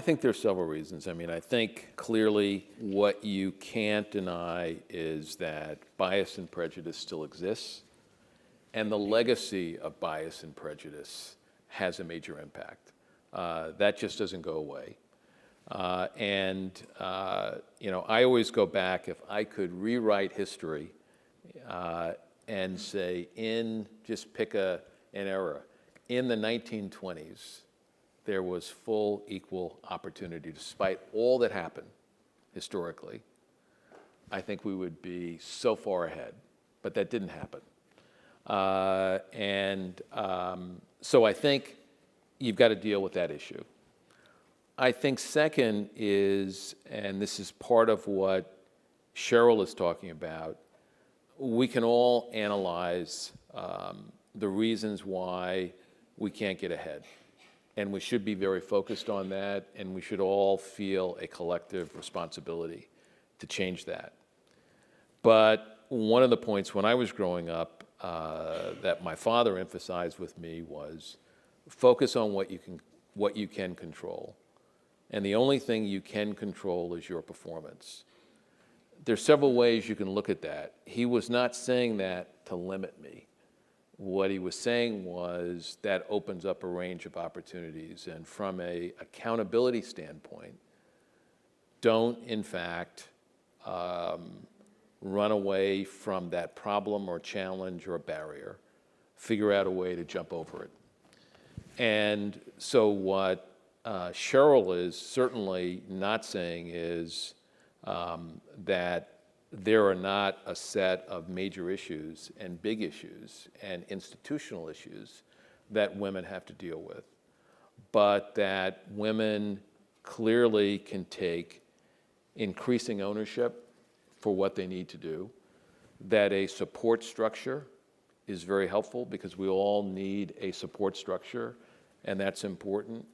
think there's several reasons. I mean, I think clearly what you can't deny is that bias and prejudice still exists, and the legacy of bias and prejudice has a major impact. That just doesn't go away. I always go back, if I could rewrite history and say, just pick an era, in the 1920s, there was full equal opportunity despite all that happened historically. I think we would be so far ahead, but that didn't happen. So I think you've got to deal with that issue. I think second is, and this is part of what Cheryl is talking about, we can all analyze the reasons why we can't get ahead. And we should be very focused on that, and we should all feel a collective responsibility to change that. But one of the points when I was growing up that my father emphasized with me was focus on what you can control. And the only thing you can control is your performance. There's several ways you can look at that. He was not saying that to limit me. What he was saying was that opens up a range of opportunities. And from an accountability standpoint, don't, in fact, run away from that problem or challenge or barrier. Figure out a way to jump over it. And so what Cheryl is certainly not saying is that there are not a set of major issues and big issues and institutional issues that women have to deal with, but that women clearly can take increasing ownership for what they need to do, that a support structure is very helpful because we all need a support structure, and that's important,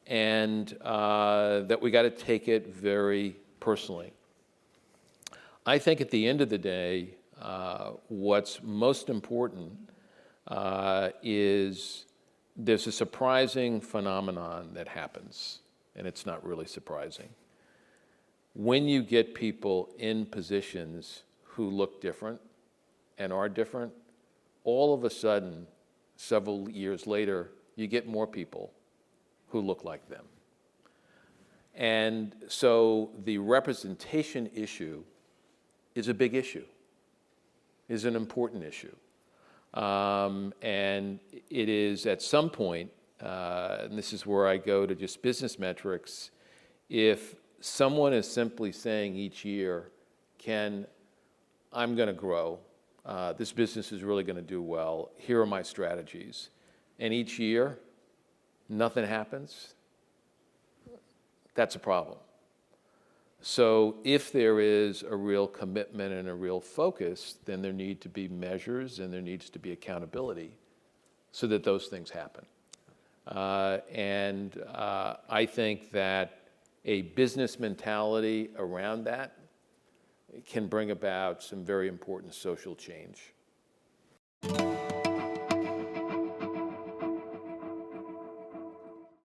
and that we got to take it very personally. I think at the end of the day, what's most important is there's a surprising phenomenon that happens, and it's not really surprising. When you get people in positions who look different and are different, all of a sudden, several years later, you get more people who look like them. And so the representation issue is a big issue, is an important issue. And it is at some point, and this is where I go to just business metrics, if someone is simply saying each year, I'm going to grow, this business is really going to do well, here are my strategies, and each year nothing happens, that's a problem. So if there is a real commitment and a real focus, then there need to be measures and there needs to be accountability so that those things happen. I think that a business mentality around that can bring about some very important social change.